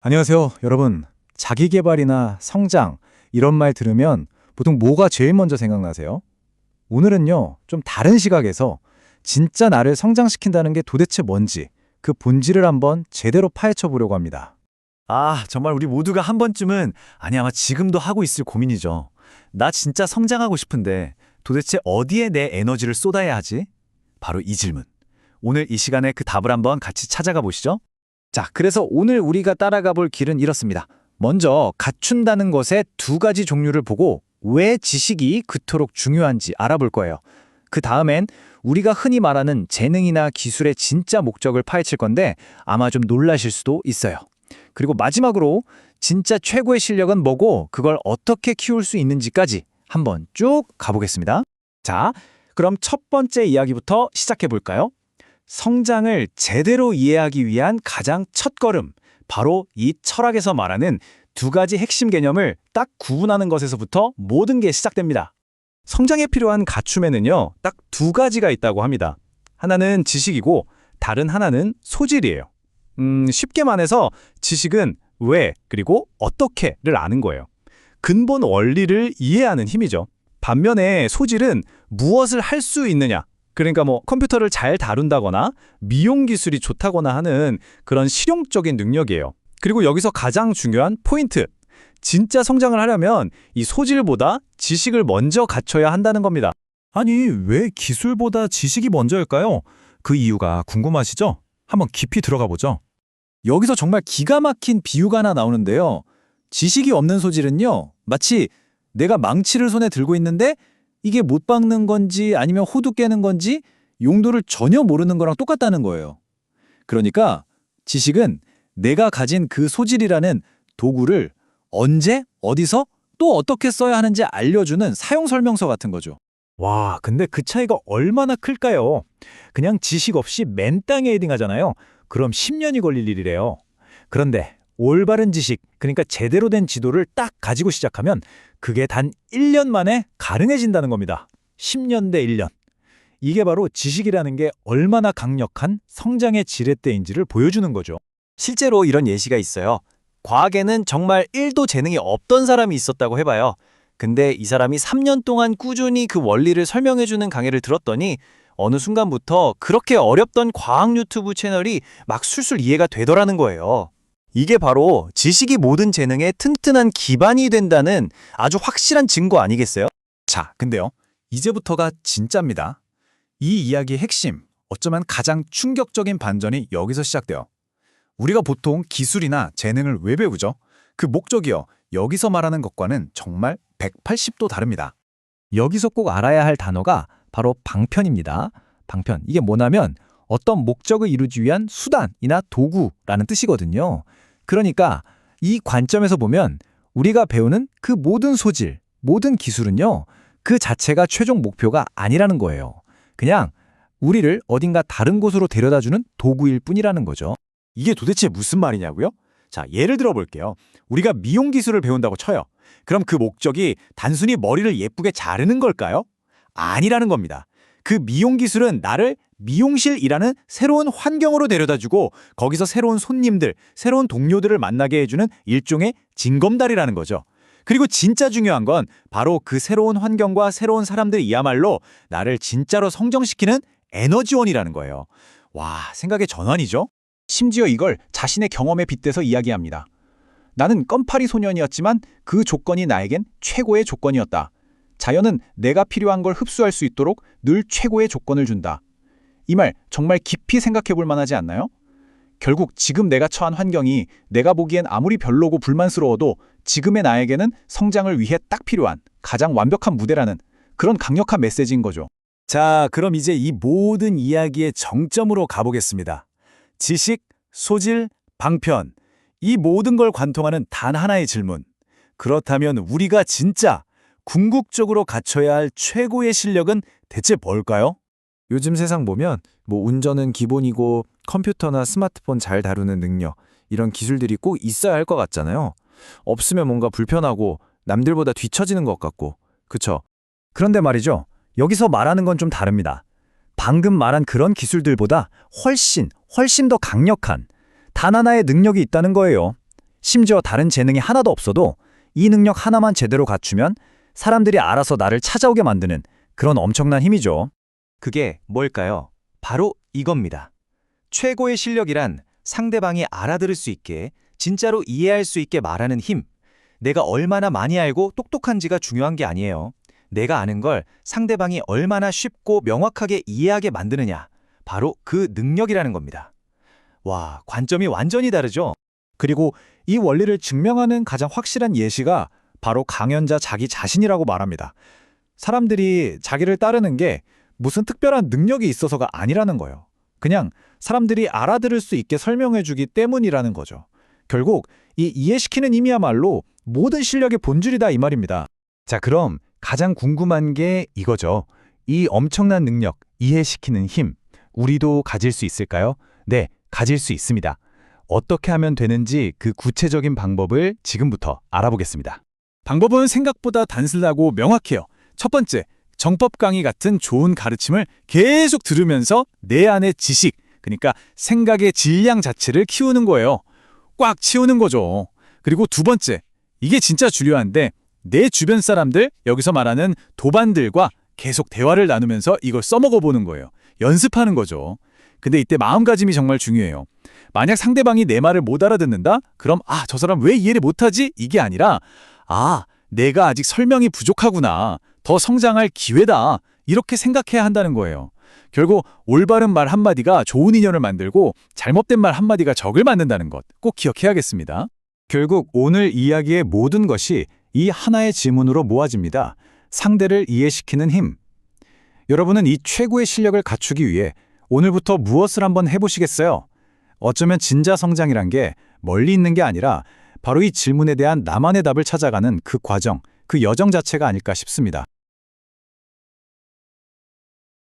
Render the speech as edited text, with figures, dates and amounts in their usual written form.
안녕하세요, 여러분. 자기계발이나 성장, 이런 말 들으면 보통 뭐가 제일 먼저 생각나세요? 오늘은요, 좀 다른 시각에서 진짜 나를 성장시킨다는 게 도대체 뭔지, 그 본질을 한번 제대로 파헤쳐 보려고 합니다. 정말 우리 모두가 한 번쯤은, 아니 아마 지금도 하고 있을 고민이죠. 나 진짜 성장하고 싶은데 도대체 어디에 내 에너지를 쏟아야 하지? 바로 이 질문. 오늘 이 시간에 그 답을 한번 같이 찾아가 보시죠. 자, 그래서 오늘 우리가 따라가 볼 길은 이렇습니다. 먼저 갖춘다는 것의 두 가지 종류를 보고 왜 지식이 그토록 중요한지 알아볼 거예요. 그 다음엔 우리가 흔히 말하는 재능이나 기술의 진짜 목적을 파헤칠 건데 아마 좀 놀라실 수도 있어요. 그리고 마지막으로 진짜 최고의 실력은 뭐고 그걸 어떻게 키울 수 있는지까지 한번 쭉 가보겠습니다. 자, 그럼 첫 번째 이야기부터 시작해 볼까요? 성장을 제대로 이해하기 위한 가장 첫걸음, 바로 이 철학에서 말하는 두 가지 핵심 개념을 딱 구분하는 것에서부터 모든 게 시작됩니다. 성장에 필요한 갖춤에는요, 딱 두 가지가 있다고 합니다. 하나는 지식이고 다른 하나는 소질이에요. 쉽게 말해서 지식은 왜, 그리고 어떻게를 아는 거예요. 근본 원리를 이해하는 힘이죠. 반면에 소질은 무엇을 할 수 있느냐, 그러니까 컴퓨터를 잘 다룬다거나 미용 기술이 좋다거나 하는 그런 실용적인 능력이에요. 그리고 여기서 가장 중요한 포인트. 진짜 성장을 하려면 이 소질보다 지식을 먼저 갖춰야 한다는 겁니다. 아니, 왜 기술보다 지식이 먼저일까요? 그 이유가 궁금하시죠? 한번 깊이 들어가 보죠. 여기서 정말 기가 막힌 비유가 하나 나오는데요. 지식이 없는 소질은요, 마치 내가 망치를 손에 들고 있는데 이게 못 박는 건지 아니면 호두 깨는 건지 용도를 전혀 모르는 거랑 똑같다는 거예요. 그러니까 지식은 내가 가진 그 소질이라는 도구를 언제, 어디서, 또 어떻게 써야 하는지 알려주는 사용 설명서 같은 거죠. 와, 근데 그 차이가 얼마나 클까요? 그냥 지식 없이 맨 땅에 헤딩하잖아요. 그럼 10년이 걸릴 일이래요. 그런데 올바른 지식, 그러니까 제대로 된 지도를 딱 가지고 시작하면 그게 단 1년 만에 가능해진다는 겁니다. 10년 대 1년. 이게 바로 지식이라는 게 얼마나 강력한 성장의 지렛대인지를 보여주는 거죠. 실제로 이런 예시가 있어요. 과학에는 정말 1도 재능이 없던 사람이 있었다고 해봐요. 근데 이 사람이 3년 동안 꾸준히 그 원리를 설명해주는 강의를 들었더니 어느 순간부터 그렇게 어렵던 과학 유튜브 채널이 막 술술 이해가 되더라는 거예요. 이게 바로 지식이 모든 재능의 튼튼한 기반이 된다는 아주 확실한 증거 아니겠어요? 자, 근데요. 이제부터가 진짜입니다. 이 이야기의 핵심, 어쩌면 가장 충격적인 반전이 여기서 시작돼요. 우리가 보통 기술이나 재능을 왜 배우죠? 그 목적이요. 여기서 말하는 것과는 정말 180도 다릅니다. 여기서 꼭 알아야 할 단어가 바로 방편입니다. 방편. 이게 뭐냐면 어떤 목적을 이루기 위한 수단이나 도구라는 뜻이거든요. 그러니까 이 관점에서 보면 우리가 배우는 그 모든 소질, 모든 기술은요, 그 자체가 최종 목표가 아니라는 거예요. 그냥 우리를 어딘가 다른 곳으로 데려다주는 도구일 뿐이라는 거죠. 이게 도대체 무슨 말이냐고요? 자, 예를 들어 볼게요. 우리가 미용 기술을 배운다고 쳐요. 그럼 그 목적이 단순히 머리를 예쁘게 자르는 걸까요? 아니라는 겁니다. 그 미용 기술은 나를 미용실이라는 새로운 환경으로 데려다주고 거기서 새로운 손님들, 새로운 동료들을 만나게 해주는 일종의 징검다리라는 거죠. 그리고 진짜 중요한 건 바로 그 새로운 환경과 새로운 사람들이야말로 나를 진짜로 성장시키는 에너지원이라는 거예요. 와, 생각의 전환이죠? 심지어 이걸 자신의 경험에 빗대서 이야기합니다. 나는 껌파리 소년이었지만 그 조건이 나에겐 최고의 조건이었다. 자연은 내가 필요한 걸 흡수할 수 있도록 늘 최고의 조건을 준다. 이 말 정말 깊이 생각해 볼 만하지 않나요? 결국 지금 내가 처한 환경이 내가 보기엔 아무리 별로고 불만스러워도 지금의 나에게는 성장을 위해 딱 필요한 가장 완벽한 무대라는 그런 강력한 메시지인 거죠. 자, 그럼 이제 이 모든 이야기의 정점으로 가보겠습니다. 지식, 소질, 방편. 이 모든 걸 관통하는 단 하나의 질문. 그렇다면 우리가 진짜 궁극적으로 갖춰야 할 최고의 실력은 대체 뭘까요? 요즘 세상 보면 운전은 기본이고 컴퓨터나 스마트폰 잘 다루는 능력, 이런 기술들이 꼭 있어야 할 것 같잖아요. 없으면 뭔가 불편하고 남들보다 뒤처지는 것 같고, 그쵸? 그런데 말이죠. 여기서 말하는 건 좀 다릅니다. 방금 말한 그런 기술들보다 훨씬 더 강력한 단 하나의 능력이 있다는 거예요. 심지어 다른 재능이 하나도 없어도 이 능력 하나만 제대로 갖추면 사람들이 알아서 나를 찾아오게 만드는 그런 엄청난 힘이죠. 그게 뭘까요? 바로 이겁니다. 최고의 실력이란 상대방이 알아들을 수 있게, 진짜로 이해할 수 있게 말하는 힘. 내가 얼마나 많이 알고 똑똑한지가 중요한 게 아니에요. 내가 아는 걸 상대방이 얼마나 쉽고 명확하게 이해하게 만드느냐. 바로 그 능력이라는 겁니다. 와, 관점이 완전히 다르죠? 그리고 이 원리를 증명하는 가장 확실한 예시가 바로 강연자 자기 자신이라고 말합니다. 사람들이 자기를 따르는 게 무슨 특별한 능력이 있어서가 아니라는 거예요. 그냥 사람들이 알아들을 수 있게 설명해주기 때문이라는 거죠. 결국 이 이해시키는 힘이야말로 모든 실력의 본질이다 이 말입니다. 자, 그럼 가장 궁금한 게 이거죠. 이 엄청난 능력, 이해시키는 힘, 우리도 가질 수 있을까요? 네, 가질 수 있습니다. 어떻게 하면 되는지 그 구체적인 방법을 지금부터 알아보겠습니다. 방법은 생각보다 단순하고 명확해요. 첫 번째, 정법 강의 같은 좋은 가르침을 계속 들으면서 내 안의 지식, 그러니까 생각의 질량 자체를 키우는 거예요. 꽉 채우는 거죠. 그리고 두 번째, 이게 진짜 중요한데 내 주변 사람들, 여기서 말하는 도반들과 계속 대화를 나누면서 이걸 써먹어 보는 거예요. 연습하는 거죠. 근데 이때 마음가짐이 정말 중요해요. 만약 상대방이 내 말을 못 알아듣는다? 그럼 저 사람 왜 이해를 못하지? 이게 아니라 내가 아직 설명이 부족하구나. 더 성장할 기회다. 이렇게 생각해야 한다는 거예요. 결국 올바른 말 한마디가 좋은 인연을 만들고 잘못된 말 한마디가 적을 만든다는 것 꼭 기억해야겠습니다. 결국 오늘 이야기의 모든 것이 이 하나의 질문으로 모아집니다. 상대를 이해시키는 힘. 여러분은 이 최고의 실력을 갖추기 위해 오늘부터 무엇을 한번 해보시겠어요? 어쩌면 진짜 성장이란 게 멀리 있는 게 아니라 바로 이 질문에 대한 나만의 답을 찾아가는 그 과정, 그 여정 자체가 아닐까 싶습니다.